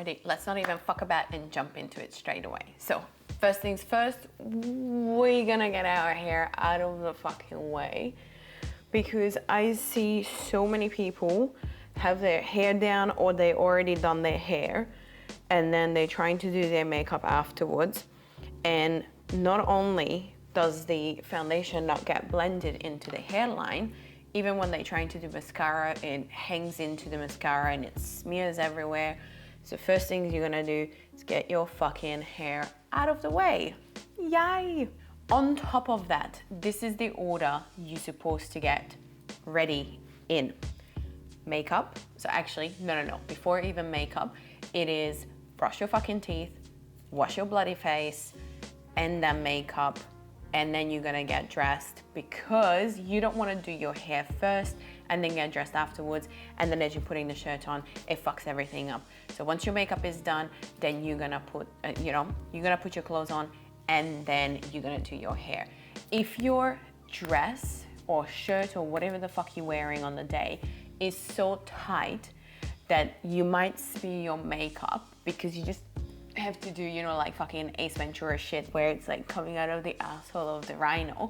already. Let's not even fuck about and jump into it straight away. So first things first, we're gonna get our hair out of the fucking way, because I see so many people have their hair down or they already done their hair and then they're trying to do their makeup afterwards, and not only does the foundation not get blended into the hairline, even when they're trying to do mascara, it hangs into the mascara and it smears everywhere. So first things you're gonna do is get your fucking hair out of the way. Yay! On top of that, this is the order you're supposed to get ready in. Makeup. So actually, no. Before even makeup, it is brush your fucking teeth, wash your bloody face, and then makeup. And then you're gonna get dressed, because you don't wanna do your hair first and then get dressed afterwards. And then as you're putting the shirt on, it fucks everything up. So once your makeup is done, then you're gonna put, you're gonna put your clothes on and then you're gonna do your hair. If your dress or shirt or whatever the fuck you're wearing on the day is so tight that you might smear your makeup, because you just have to do, like fucking Ace Ventura shit where it's like coming out of the asshole of the rhino,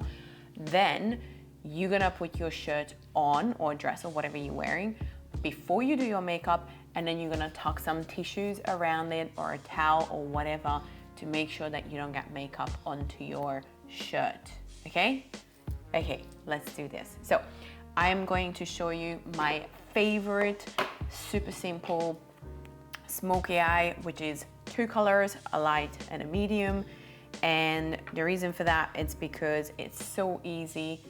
then you're gonna put your shirt on or dress or whatever you're wearing before you do your makeup, and then you're gonna tuck some tissues around it or a towel or whatever to make sure that you don't get makeup onto your shirt. Okay, let's do this. So I am going to show you my favorite super simple smoky eye, which is 2 colors, a light and a medium. And the reason for that is because it's so easy,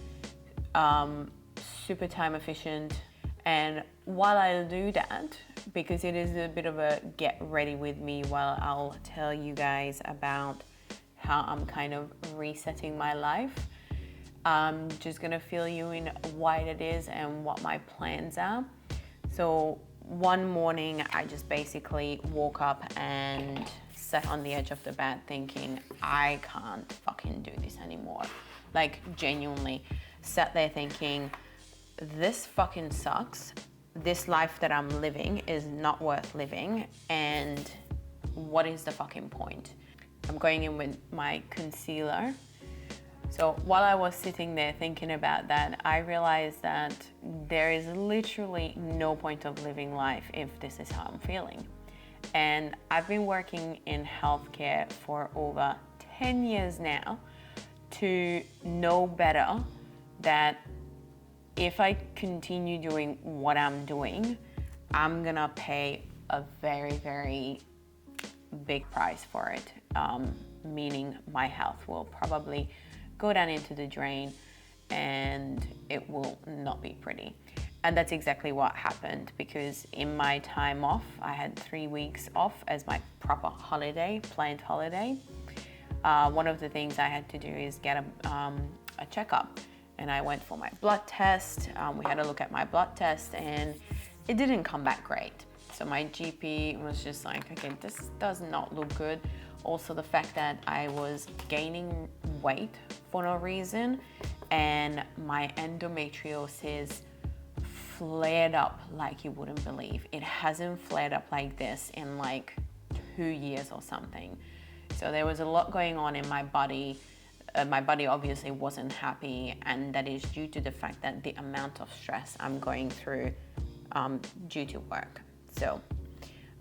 super time efficient. And while I'll do that, because it is a bit of a get ready with me while I'll tell you guys about how I'm kind of resetting my life, I'm just gonna fill you in why it is and what my plans are. So one morning I just basically woke up and sat on the edge of the bed thinking, I can't fucking do this anymore. Like genuinely sat there thinking, this fucking sucks. This life that I'm living is not worth living, and what is the fucking point? I'm going in with my concealer. So while I was sitting there thinking about that, I realized that there is literally no point of living life if this is how I'm feeling. And I've been working in healthcare for over 10 years now to know better that if I continue doing what I'm doing, I'm gonna pay a very, very big price for it, meaning my health will probably go down into the drain and it will not be pretty. And that's exactly what happened, because in my time off, I had 3 weeks off as my proper holiday, planned holiday. One of the things I had to do is get a checkup, and I went for my blood test. We had a look at my blood test and it didn't come back great. So my GP was just like, okay, this does not look good. Also the fact that I was gaining weight for no reason, and my endometriosis flared up like you wouldn't believe. It hasn't flared up like this in like 2 years or something. So there was a lot going on in my body. My body obviously wasn't happy, and that is due to the fact that the amount of stress I'm going through due to work. So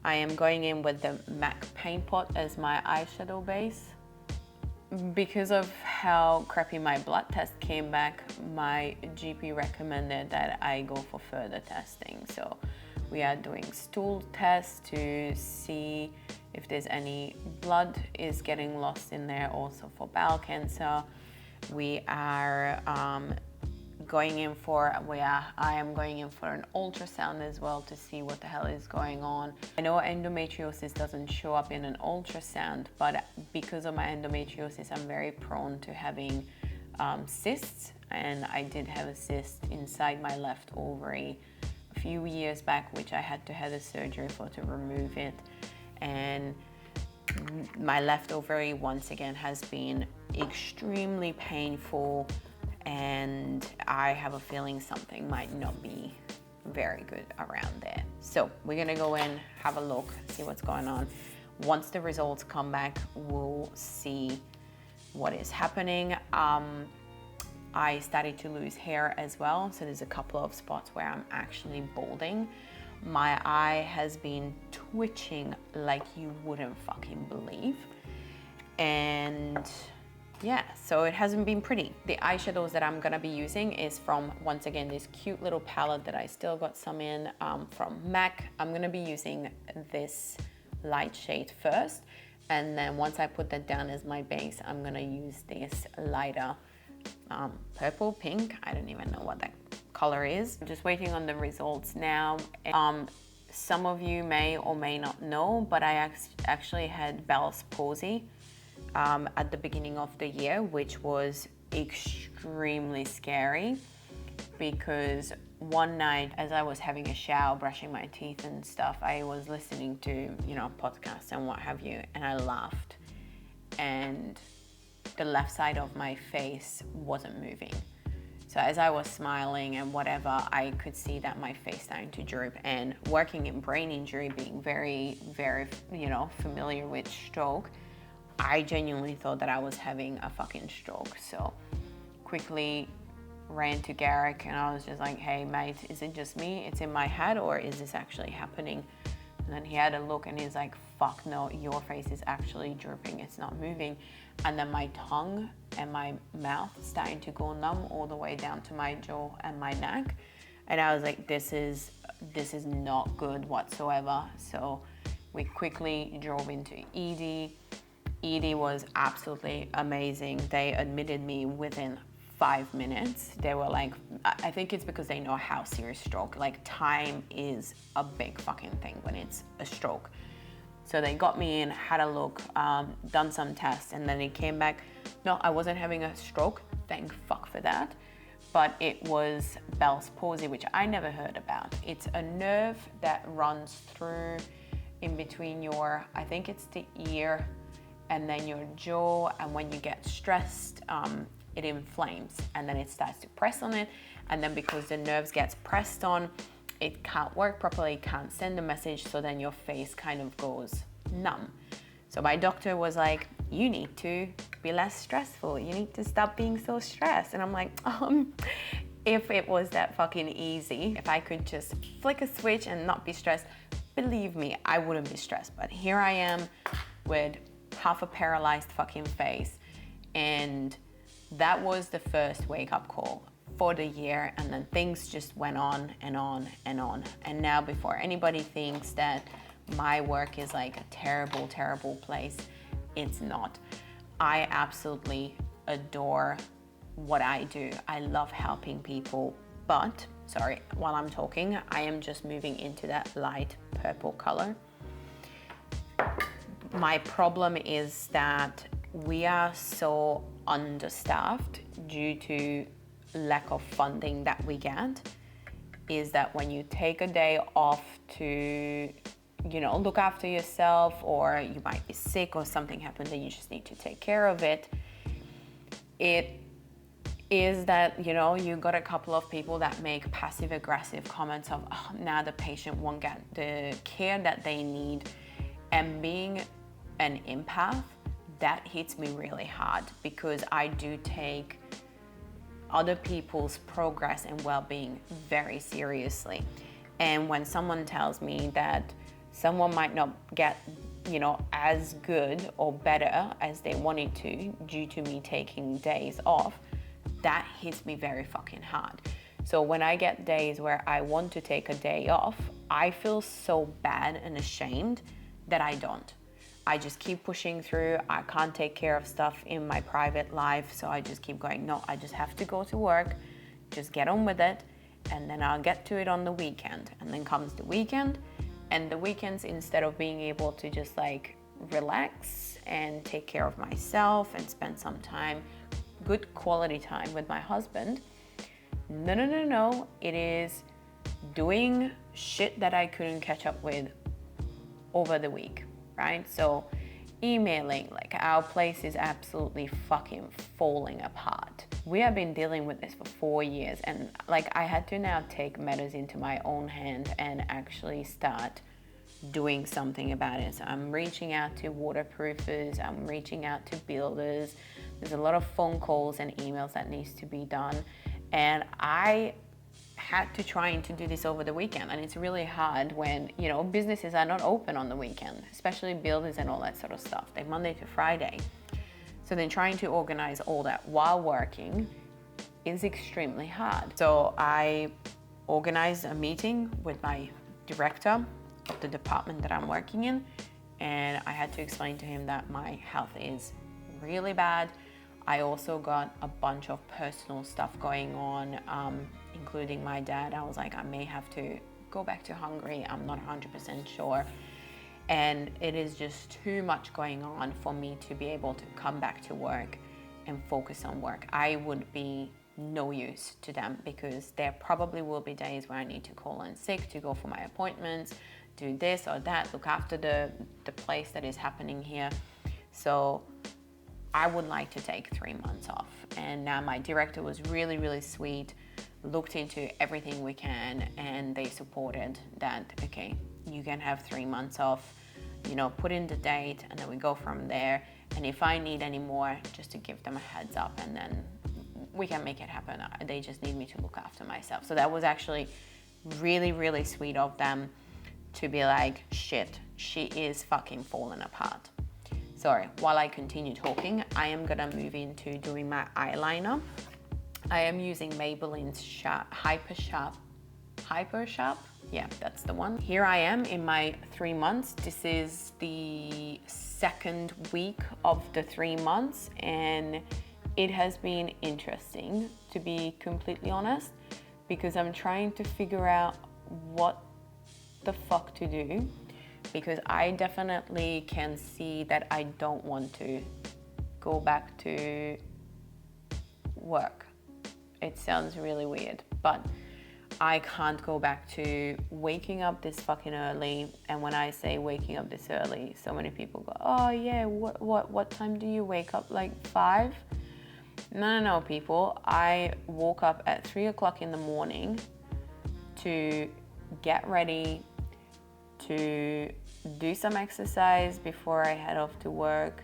I am going in with the MAC Paint Pot as my eyeshadow base. Because of how crappy my blood test came back, my GP recommended that I go for further testing. So we are doing stool tests to see if there's any blood is getting lost in there, also for bowel cancer. We are I am going in for an ultrasound as well to see what the hell is going on. I know endometriosis doesn't show up in an ultrasound, but because of my endometriosis, I'm very prone to having cysts, and I did have a cyst inside my left ovary a few years back, which I had to have a surgery for to remove it. And my left ovary once again has been extremely painful, and I have a feeling something might not be very good around there. So we're gonna go in, have a look, see what's going on. Once the results come back, we'll see what is happening. I started to lose hair as well, so there's a couple of spots where I'm actually balding. My eye has been twitching like you wouldn't fucking believe. And yeah, so it hasn't been pretty. The eyeshadows that I'm gonna be using is from, once again, this cute little palette that I still got some in from MAC. I'm gonna be using this light shade first, and then once I put that down as my base, I'm gonna use this lighter purple, pink, I don't even know what that color is. I'm just waiting on the results now. Some of you may or may not know, but I actually had Bell's palsy at the beginning of the year, which was extremely scary, because one night as I was having a shower, brushing my teeth and stuff, I was listening to, you know, podcasts and what have you, and I laughed, and the left side of my face wasn't moving. So as I was smiling and whatever, I could see that my face starting to droop. And working in brain injury, being very, very, you know, familiar with stroke, I genuinely thought that I was having a fucking stroke. So quickly ran to Garrick and I was just like, hey mate, is it just me? It's in my head, or is this actually happening? And then he had a look and he's like, fuck no, your face is actually drooping, it's not moving. And then my tongue and my mouth starting to go numb all the way down to my jaw and my neck. And I was like, this is not good whatsoever. So we quickly drove into ED. ED was absolutely amazing. They admitted me within 5 minutes. They were like, I think it's because they know how serious stroke, like time is a big fucking thing when it's a stroke. So they got me in, had a look, done some tests, and then it came back, no, I wasn't having a stroke, thank fuck for that. But it was Bell's palsy, which I never heard about. It's a nerve that runs through in between your, I think it's the ear and then your jaw, and when you get stressed, it inflames and then it starts to press on it, and then because the nerves gets pressed on, it can't work properly, can't send a message, so then your face kind of goes numb. So my doctor was like, you need to be less stressful, you need to stop being so stressed. And I'm like, if it was that fucking easy, if I could just flick a switch and not be stressed, believe me, I wouldn't be stressed. But here I am with half a paralyzed fucking face, and that was the first wake-up call for the year. And then things just went on and on and on. And now, before anybody thinks that my work is like a terrible, terrible place, it's not. I absolutely adore what I do. I love helping people, but sorry, while I'm talking, I am just moving into that light purple color. My problem is that we are so understaffed due to lack of funding that we get, is that when you take a day off to, you know, look after yourself, or you might be sick or something happened and you just need to take care of it, it is that, you know, you got a couple of people that make passive aggressive comments of, oh, now the patient won't get the care that they need. And being an empath, that hits me really hard, because I do take other people's progress and well-being very seriously. And when someone tells me that someone might not get, you know, as good or better as they wanted to due to me taking days off, that hits me very fucking hard. So when I get days where I want to take a day off, I feel so bad and ashamed that I don't. I just keep pushing through. I can't take care of stuff in my private life, so I just keep going, no, I just have to go to work, just get on with it, and then I'll get to it on the weekend. And then comes the weekend, and the weekends, instead of being able to just like relax and take care of myself and spend some time, good quality time with my husband, no, it is doing shit that I couldn't catch up with over the week. Right? So emailing, like our place is absolutely fucking falling apart. we have been dealing with this for 4 years, and like I had to now take matters into my own hand and actually start doing something about it. So I'm reaching out to waterproofers, I'm reaching out to builders. There's a lot of phone calls and emails that needs to be done, and I had to try to do this over the weekend, and it's really hard when, you know, businesses are not open on the weekend, especially builders and all that sort of stuff. They're Monday to Friday. So then trying to organize all that while working is extremely hard. So I organized a meeting with my director of the department that I'm working in, and I had to explain to him that my health is really bad. I also got a bunch of personal stuff going on, including my dad. I was like, I may have to go back to Hungary. I'm not 100% sure. And it is just too much going on for me to be able to come back to work and focus on work. I would be no use to them, because there probably will be days where I need to call in sick to go for my appointments, do this or that, look after the place that is happening here. So I would like to take 3 months off. And now my director was really, really sweet, looked into everything we can, and they supported that, okay, you can have 3 months off, you know, put in the date, and then we go from there. And if I need any more, just to give them a heads up, and then we can make it happen. They just need me to look after myself. So that was actually really, really sweet of them to be like, shit, she is fucking falling apart. Sorry, while I continue talking, I am gonna move into doing my eyeliner. I am using Maybelline's Hyper Sharp. Yeah, that's the one. Here I am in my 3 months. This is the second week of the 3 months, and it has been interesting, to be completely honest, because I'm trying to figure out what the fuck to do, because I definitely can see that I don't want to go back to work. It sounds really weird, but I can't go back to waking up this fucking early. And when I say waking up this early, so many people go, oh yeah, what time do you wake up? Like 5? No, people. I woke up at 3 o'clock in the morning to get ready, to do some exercise before I head off to work,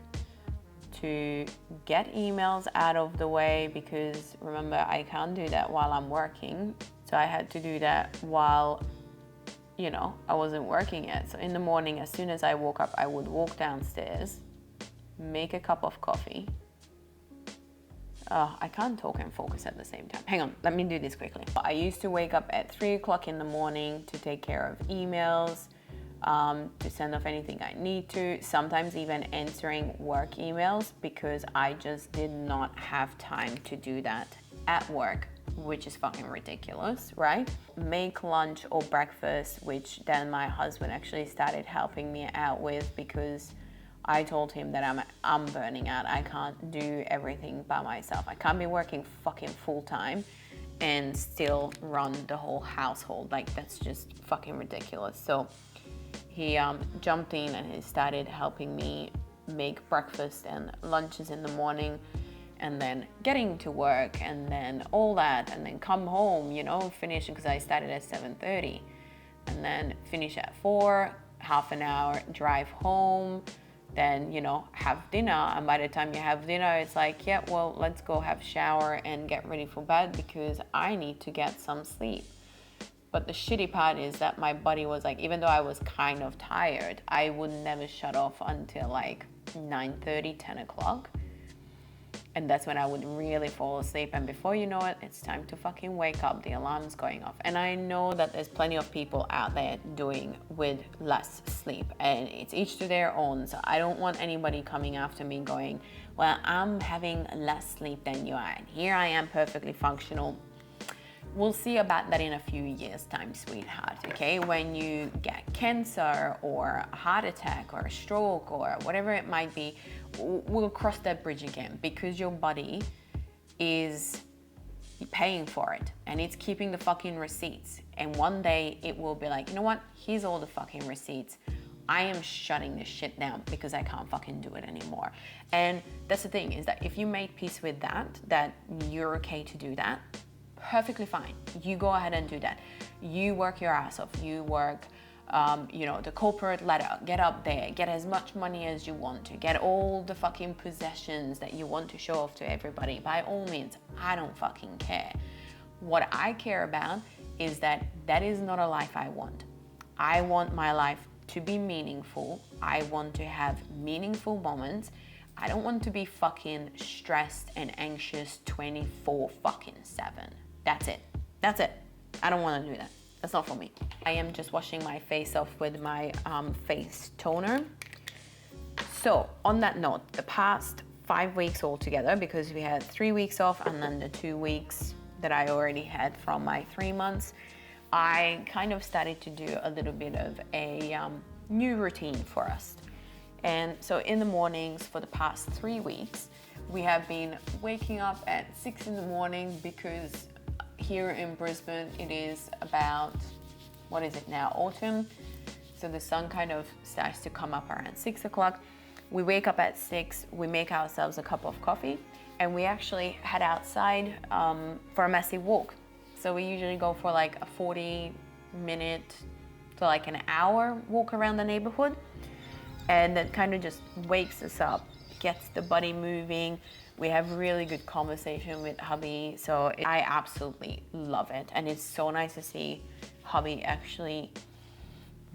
to get emails out of the way, because remember, I can't do that while I'm working. So I had to do that while, you know, I wasn't working yet. So in the morning, as soon as I woke up, I would walk downstairs, make a cup of coffee. I can't talk and focus at the same time. Hang on, let me do this quickly. I used to wake up at 3 o'clock in the morning to take care of emails, to send off anything I need to, sometimes even answering work emails, because I just did not have time to do that at work, which is fucking ridiculous, right? Make lunch or breakfast, which then my husband actually started helping me out with, because I told him that I'm burning out. I can't do everything by myself. I can't be working fucking full time and still run the whole household. Like, that's just fucking ridiculous. So he jumped in and he started helping me make breakfast and lunches in the morning, and then getting to work, and then all that, and then come home, you know, finish, because I started at 7:30, and then finish at 4, half an hour drive home, then, you know, have dinner. And by the time you have dinner, it's like, yeah, well, let's go have a shower and get ready for bed, because I need to get some sleep. But the shitty part is that my body was like, even though I was kind of tired, I would never shut off until like 9:30, 10 o'clock. And that's when I would really fall asleep. And before you know it, it's time to fucking wake up. The alarm's going off. And I know that there's plenty of people out there doing with less sleep, and it's each to their own. So I don't want anybody coming after me going, well, I'm having less sleep than you are, and here I am perfectly functional. We'll see about that in a few years' time, sweetheart, okay? When you get cancer or a heart attack or a stroke or whatever it might be, we'll cross that bridge again, because your body is paying for it and it's keeping the fucking receipts. And one day it will be like, you know what? Here's all the fucking receipts. I am shutting this shit down because I can't fucking do it anymore. And that's the thing, is that if you make peace with that you're okay to do that, perfectly fine. You go ahead and do that. You work your ass off. You work, the corporate ladder. Get up there. Get as much money as you want to. Get all the fucking possessions that you want to show off to everybody. By all means, I don't fucking care. What I care about is that is not a life I want. I want my life to be meaningful. I want to have meaningful moments. I don't want to be fucking stressed and anxious 24 fucking 7. That's it. I don't want to do that. That's not for me. I am just washing my face off with my face toner. So on that note, the past 5 weeks altogether, because we had 3 weeks off and then the 2 weeks that I already had from my 3 months, I kind of started to do a little bit of a new routine for us. And so in the mornings for the past 3 weeks, we have been waking up at 6 in the morning because here in Brisbane, it is about, what is it now, autumn. So the sun kind of starts to come up around 6 o'clock. We wake up at 6, we make ourselves a cup of coffee, and we actually head outside for a massive walk. So we usually go for like a 40-minute to like an hour walk around the neighborhood. And that kind of just wakes us up, gets the body moving. We have really good conversation with hubby. So I absolutely love it. And it's so nice to see hubby actually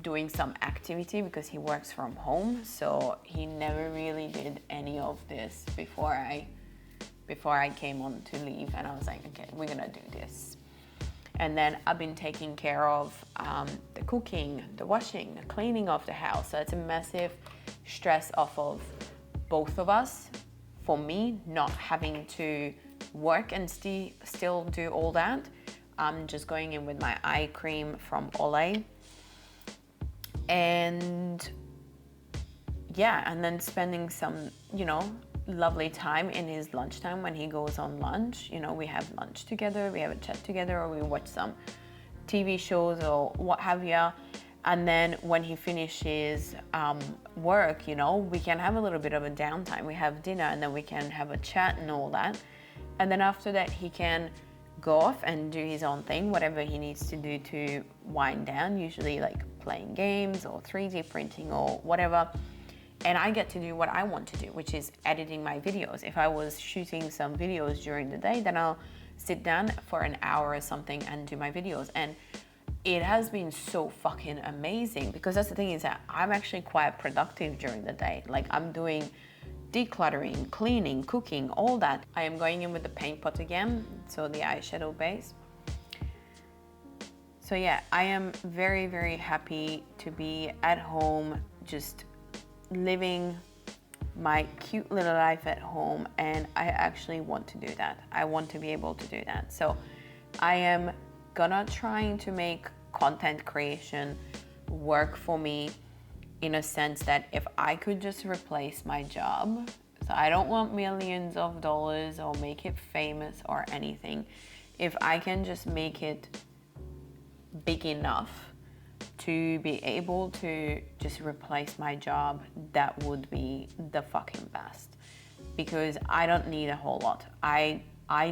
doing some activity because he works from home. So he never really did any of this before I came on to leave. And I was like, okay, we're gonna do this. And then I've been taking care of the cooking, the washing, the cleaning of the house. So it's a massive stress off of both of us. For me, not having to work and still do all that. I'm just going in with my eye cream from Olay. And yeah, and then spending some, lovely time in his lunchtime when he goes on lunch. We have lunch together, we have a chat together, or we watch some TV shows or what have you. And then when he finishes work, we can have a little bit of a downtime. We have dinner and then we can have a chat and all that. And then after that, he can go off and do his own thing, whatever he needs to do to wind down, usually like playing games or 3D printing or whatever. And I get to do what I want to do, which is editing my videos. If I was shooting some videos during the day, then I'll sit down for an hour or something and do my videos. And it has been so fucking amazing because that's the thing, is that I'm actually quite productive during the day. Like I'm doing decluttering, cleaning, cooking, all that. I am going in with the paint pot again, so the eyeshadow base. So yeah, I am very, very happy to be at home, just living my cute little life at home, and I actually want to do that. I want to be able to do that. So I am gonna trying to make content creation work for me in a sense that if I could just replace my job, so I don't want millions of dollars or make it famous or anything. If I can just make it big enough to be able to just replace my job, that would be the fucking best, because I don't need a whole lot. I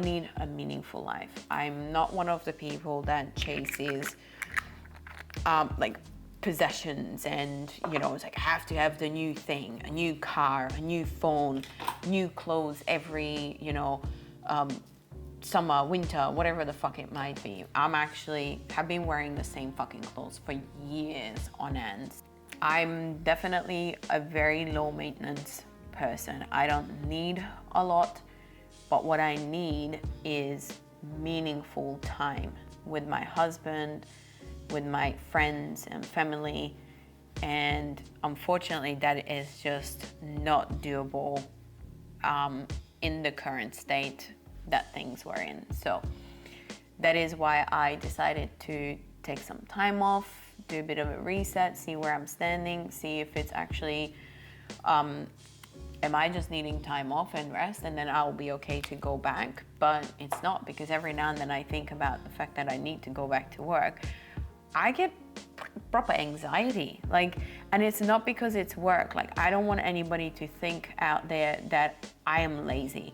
need a meaningful life. I'm not one of the people that chases like possessions and it's like I have to have the new thing, a new car, a new phone, new clothes every summer, winter, whatever the fuck it might be. Have been wearing the same fucking clothes for years on end. I'm definitely a very low maintenance person. I don't need a lot, but what I need is meaningful time with my husband, with my friends and family. And unfortunately, that is just not doable in the current state that things were in. So that is why I decided to take some time off, do a bit of a reset, see where I'm standing, see if it's actually, am I just needing time off and rest, and then I'll be okay to go back. But it's not, because every now and then I think about the fact that I need to go back to work. I get proper anxiety. Like, and it's not because it's work. Like, I don't want anybody to think out there that I am lazy.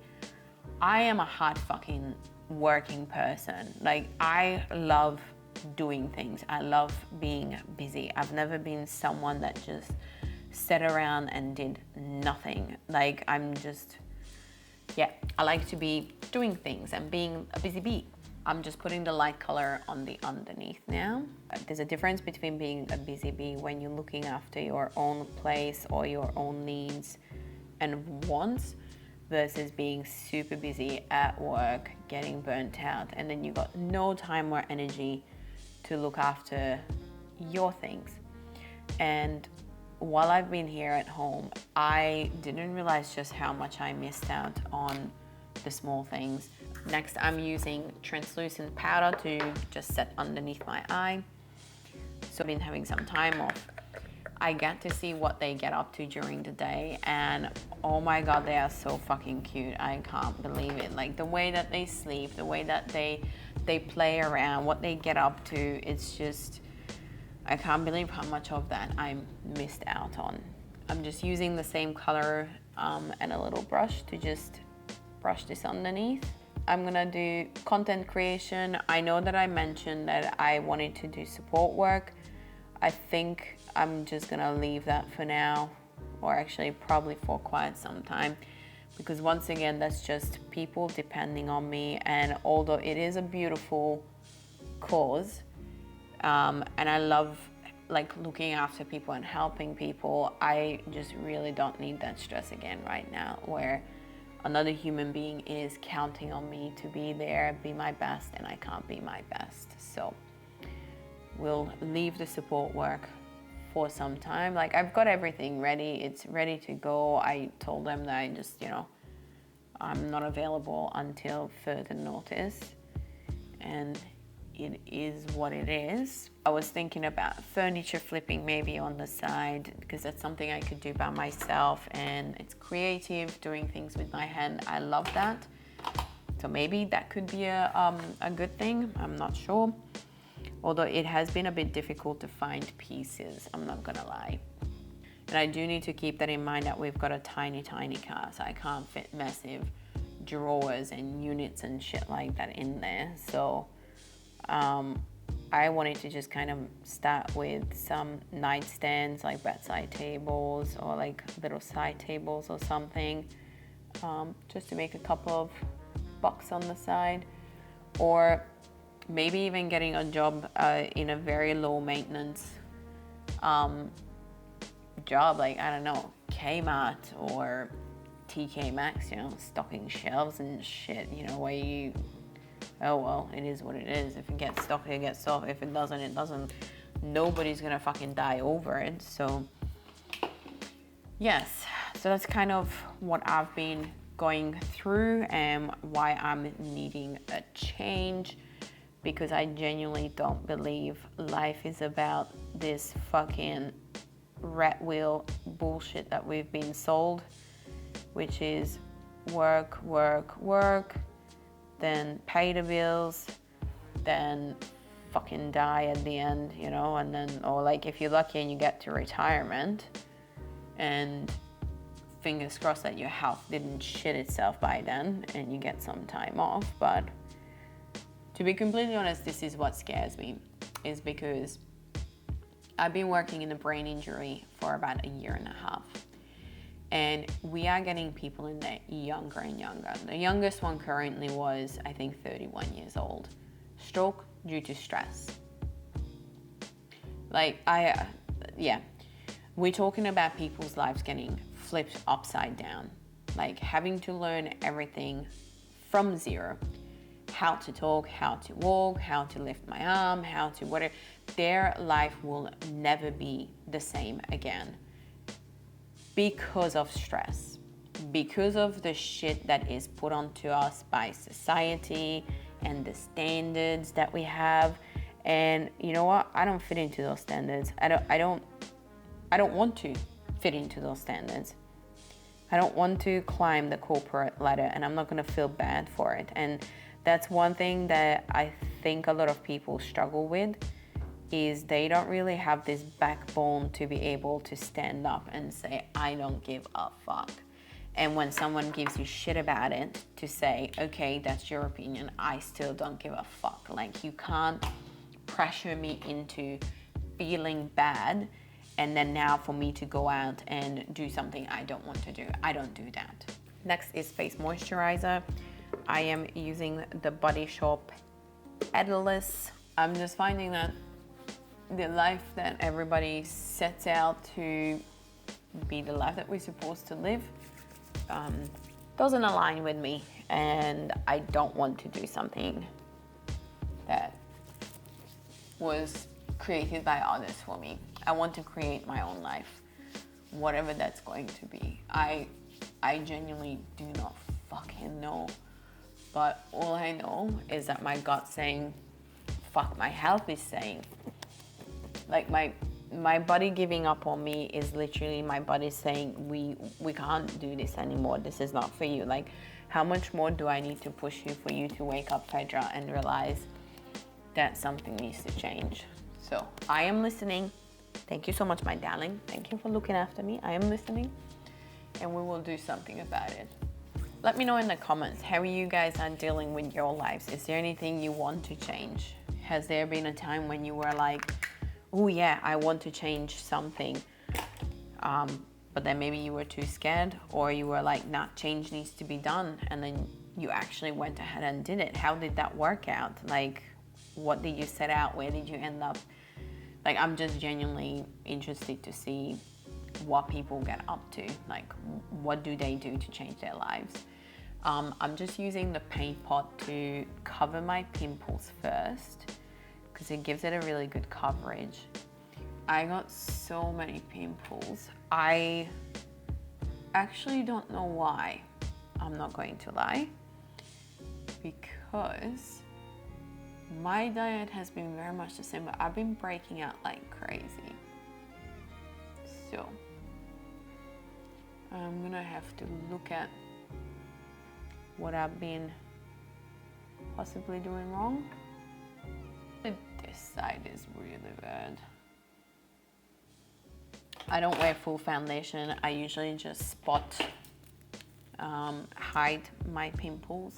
I am a hard fucking working person. Like, I love doing things. I love being busy. I've never been someone that just sat around and did nothing. Like, I'm just, yeah, I like to be doing things and being a busy bee. I'm just putting the light color on the underneath now. There's a difference between being a busy bee when you're looking after your own place or your own needs and wants, versus being super busy at work, getting burnt out, and then you got no time or energy to look after your things. And while I've been here at home, I didn't realize just how much I missed out on the small things. Next, I'm using translucent powder to just set underneath my eye. So I've been having some time off. I get to see what they get up to during the day, and oh my god, they are so fucking cute. I can't believe it. Like, the way that they sleep, the way that they play around, what they get up to, it's just, I can't believe how much of that I missed out on. I'm just using the same color and a little brush to just brush this underneath. I'm gonna do content creation. I know that I mentioned that I wanted to do support work. I think I'm just gonna leave that for now, or actually probably for quite some time, because once again, that's just people depending on me. And although it is a beautiful cause, and I love like looking after people and helping people, I just really don't need that stress again right now, where another human being is counting on me to be there, be my best, and I can't be my best. So we'll leave the support work for some time. Like, I've got everything ready. It's ready to go. I told them that I just, I'm not available until further notice, and it is what it is. I was thinking about furniture flipping maybe on the side, because that's something I could do by myself, and it's creative, doing things with my hand. I love that. So maybe that could be a good thing. I'm not sure. Although it has been a bit difficult to find pieces, I'm not gonna lie. And I do need to keep that in mind that we've got a tiny, tiny car, so I can't fit massive drawers and units and shit like that in there. So I wanted to just kind of start with some nightstands, like bedside tables or like little side tables or something, just to make a couple of bucks on the side. Or maybe even getting a job in a very low maintenance job, like, I don't know, Kmart or TK Maxx, stocking shelves and shit, where you, oh well, it is what it is. If it gets stocked, it gets stocked. If it doesn't, it doesn't. Nobody's gonna fucking die over it. So yes, so that's kind of what I've been going through and why I'm needing a change, because I genuinely don't believe life is about this fucking rat wheel bullshit that we've been sold, which is work, work, work, then pay the bills, then fucking die at the end, and then, or like if you're lucky and you get to retirement, and fingers crossed that your health didn't shit itself by then and you get some time off. But to be completely honest, this is what scares me, is because I've been working in a brain injury for about 1.5 years. And we are getting people in there younger and younger. The youngest one currently was, I think, 31 years old. Stroke due to stress. Like, we're talking about people's lives getting flipped upside down. Like, having to learn everything from zero. How to talk, how to walk, how to lift my arm, how to whatever. Their life will never be the same again. Because of stress, because of the shit that is put onto us by society and the standards that we have. And you know what? I don't fit into those standards. I don't want to fit into those standards. I don't want to climb the corporate ladder, and I'm not going to feel bad for it. And that's one thing that I think a lot of people struggle with, is they don't really have this backbone to be able to stand up and say, I don't give a fuck. And when someone gives you shit about it, to say, okay, that's your opinion, I still don't give a fuck. Like, you can't pressure me into feeling bad and then now for me to go out and do something I don't want to do. I don't do that. Next is face moisturizer. I am using the Body Shop Edilis. I'm just finding that the life that everybody sets out to be the life that we're supposed to live doesn't align with me, and I don't want to do something that was created by others for me. I want to create my own life, whatever that's going to be. I genuinely do not fucking know, but all I know is that my gut's saying, fuck, my health is saying. Like, my body giving up on me is literally my body saying, we can't do this anymore. This is not for you. Like, how much more do I need to push you for you to wake up, Pedra, and realize that something needs to change? So I am listening. Thank you so much, my darling. Thank you for looking after me. I am listening, and we will do something about it. Let me know in the comments how you guys are dealing with your lives. Is there anything you want to change? Has there been a time when you were like, oh yeah, I want to change something, but then maybe you were too scared, or you were like, nah, change needs to be done, and then you actually went ahead and did it? How did that work out? Like, what did you set out? Where did you end up? Like, I'm just genuinely interested to see what people get up to. Like, what do they do to change their lives? I'm just using the paint pot to cover my pimples first, because it gives it a really good coverage. I got so many pimples. I actually don't know why. I'm not going to lie, because my diet has been very much the same, but I've been breaking out like crazy. So I'm gonna have to look at what I've been possibly doing wrong. This side is really bad. I don't wear full foundation. I usually just spot hide my pimples.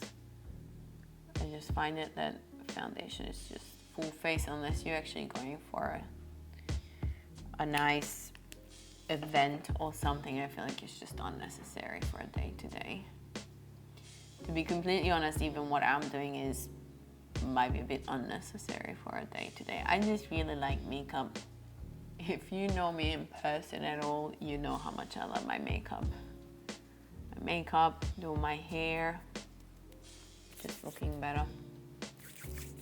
I just find it that foundation is just full face, unless you're actually going for a nice event or something. I feel like it's just unnecessary for a day-to-day. To be completely honest, even what I'm doing is might be a bit unnecessary for a day-to-day. I just really like makeup. If you know me in person at all, you know how much I love my makeup. My makeup, do my hair, just looking better.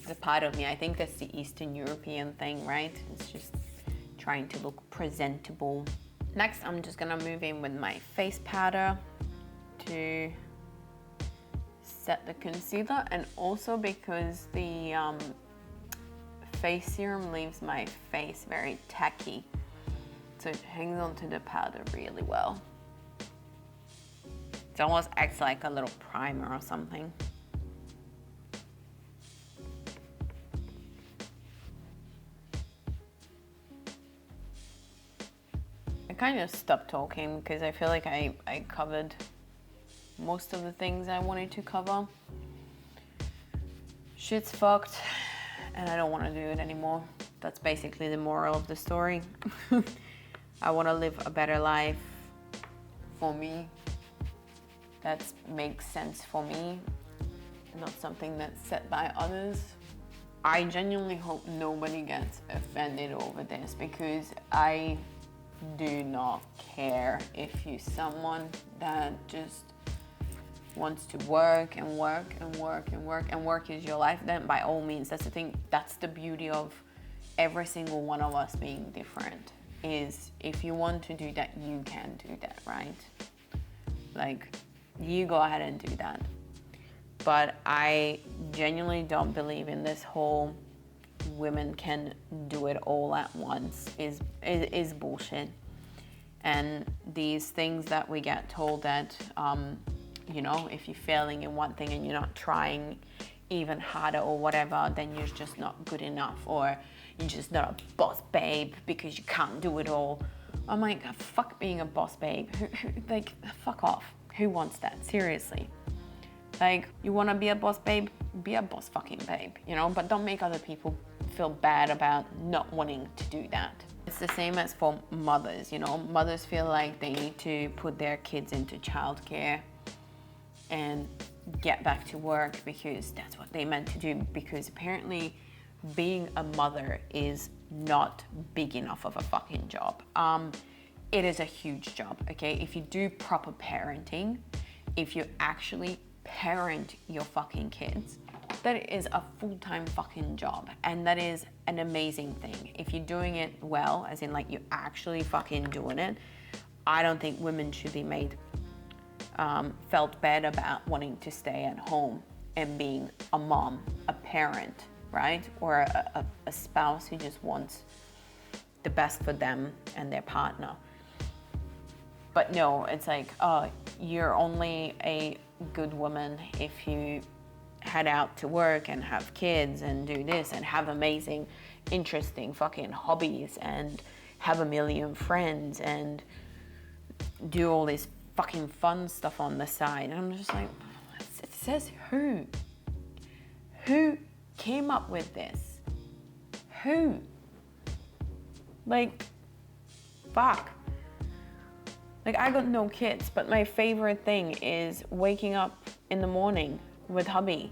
The part of me, I think that's the Eastern European thing, right? It's just trying to look presentable. Next, I'm just gonna move in with my face powder to set the concealer, and also because the face serum leaves my face very tacky, so it hangs onto the powder really well. It almost acts like a little primer or something. I kind of stopped talking because I feel like I covered most of the things I wanted to cover. Shit's fucked and I don't want to do it anymore. That's basically the moral of the story. I want to live a better life for me. That makes sense for me, not something that's set by others. I genuinely hope nobody gets offended over this, because I do not care if you're someone that just wants to work and work and work and work and work is your life. Then by all means, that's the thing, that's the beauty of every single one of us being different, is if you want to do that, you can do that, right? Like, you go ahead and do that. But I genuinely don't believe in this whole women can do it all at once is bullshit. And these things that we get told that you know, if you're failing in one thing and you're not trying even harder or whatever, then you're just not good enough, or you're just not a boss babe because you can't do it all. I'm like, fuck being a boss babe. Like, fuck off. Who wants that? Seriously. Like, you want to be a boss babe? Be a boss fucking babe, you know? But don't make other people feel bad about not wanting to do that. It's the same as for mothers, you know? Mothers feel like they need to put their kids into childcare and get back to work because that's what they meant to do, because apparently being a mother is not big enough of a fucking job. It is a huge job, okay? If you do proper parenting, if you actually parent your fucking kids, that is a full-time fucking job, and that is an amazing thing. If you're doing it well, as in like you're actually fucking doing it, I don't think women should be made felt bad about wanting to stay at home and being a mom, a parent, right? Or a spouse who just wants the best for them and their partner. But no, it's like, oh, you're only a good woman if you head out to work and have kids and do this and have amazing, interesting fucking hobbies and have a million friends and do all this fucking fun stuff on the side. And I'm just like, it says who? Who came up with this? Who? Like, fuck. Like, I got no kids, but my favorite thing is waking up in the morning with hubby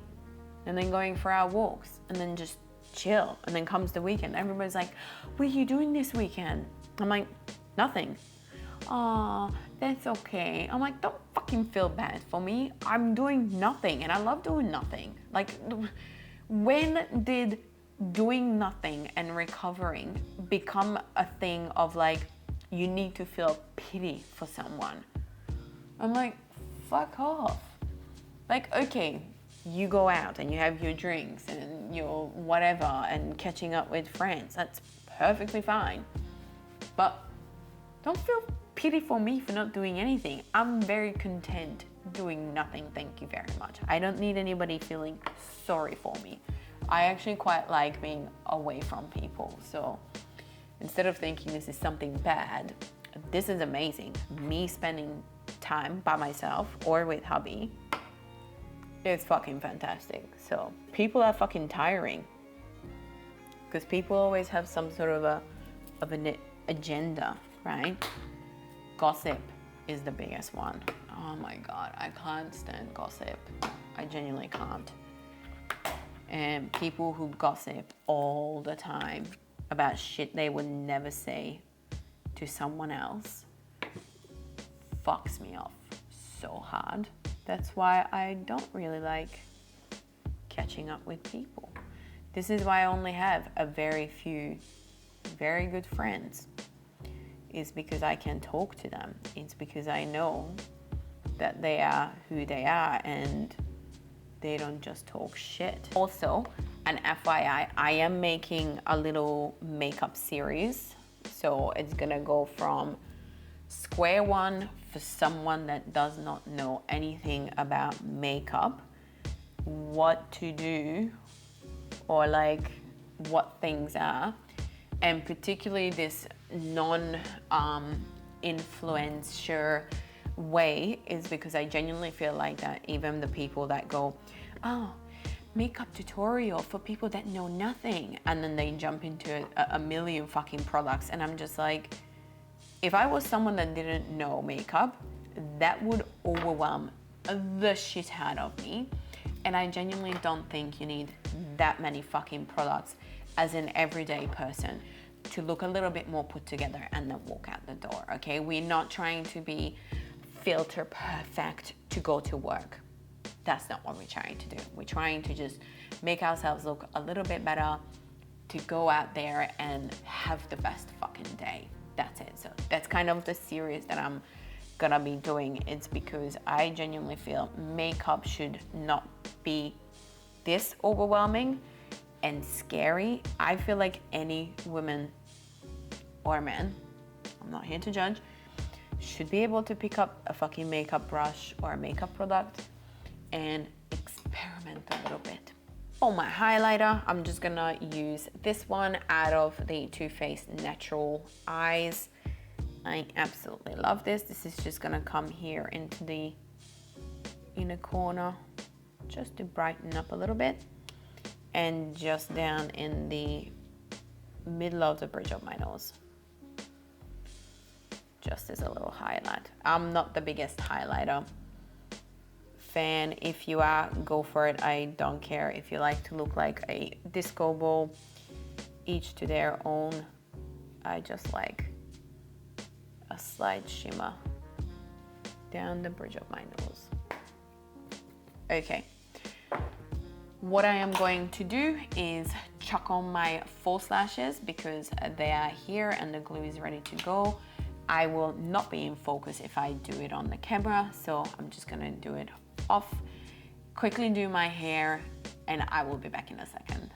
and then going for our walks and then just chill. And then comes the weekend. Everybody's like, what are you doing this weekend? I'm like, nothing. Oh, that's okay. I'm like, don't fucking feel bad for me. I'm doing nothing and I love doing nothing. Like, when did doing nothing and recovering become a thing of like, you need to feel pity for someone? I'm like, fuck off. Like, okay, you go out and you have your drinks and your whatever and catching up with friends. That's perfectly fine. But don't feel pity for me for not doing anything. I'm very content doing nothing, thank you very much. I don't need anybody feeling sorry for me. I actually quite like being away from people. So instead of thinking this is something bad, this is amazing. Me spending time by myself or with hubby, it's fucking fantastic. So people are fucking tiring because people always have some sort of an agenda, right? Gossip is the biggest one. Oh my God, I can't stand gossip. I genuinely can't. And people who gossip all the time about shit they would never say to someone else fucks me off so hard. That's why I don't really like catching up with people. This is why I only have a very few very good friends. It's because I can talk to them. It's because I know that they are who they are and they don't just talk shit. Also, an FYI, I am making a little makeup series. So it's gonna go from square one for someone that does not know anything about makeup, what to do or like what things are, and particularly this non-influencer way is because I genuinely feel like that even the people that go, oh, makeup tutorial for people that know nothing, and then they jump into a million fucking products, and I'm just like, if I was someone that didn't know makeup, that would overwhelm the shit out of me. And I genuinely don't think you need that many fucking products as an everyday person to look a little bit more put together and then walk out the door, okay? We're not trying to be filter perfect to go to work. That's not what we're trying to do. We're trying to just make ourselves look a little bit better to go out there and have the best fucking day. That's it. So that's kind of the series that I'm gonna be doing. It's because I genuinely feel makeup should not be this overwhelming and scary. I feel like any woman or man, I'm not here to judge, should be able to pick up a fucking makeup brush or a makeup product and experiment a little bit. For my highlighter, I'm just gonna use this one out of the Too Faced Natural Eyes. I absolutely love this. This is just gonna come here into the inner corner just to brighten up a little bit, and just down in the middle of the bridge of my nose, just as a little highlight. I'm not the biggest highlighter fan. If you are, go for it. I don't care if you like to look like a disco ball, each to their own. I just like a slight shimmer down the bridge of my nose. Okay, what I am going to do is chuck on my false lashes because they are here and the glue is ready to go. I will not be in focus if I do it on the camera, so I'm just gonna do it off, quickly do my hair, and I will be back in a second.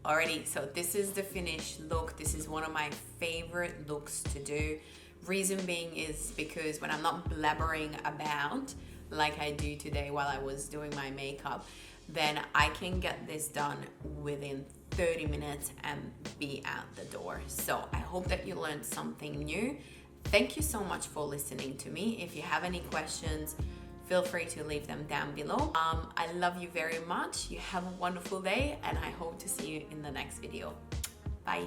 Alrighty, so this is the finished look. This is one of my favorite looks to do. Reason being is because when I'm not blabbering about like I do today while I was doing my makeup, then I can get this done within 30 minutes and be out the door. So I hope that you learned something new. Thank you so much for listening to me. If you have any questions, feel free to leave them down below. I love you very much. You have a wonderful day, and I hope to see you in the next video. Bye.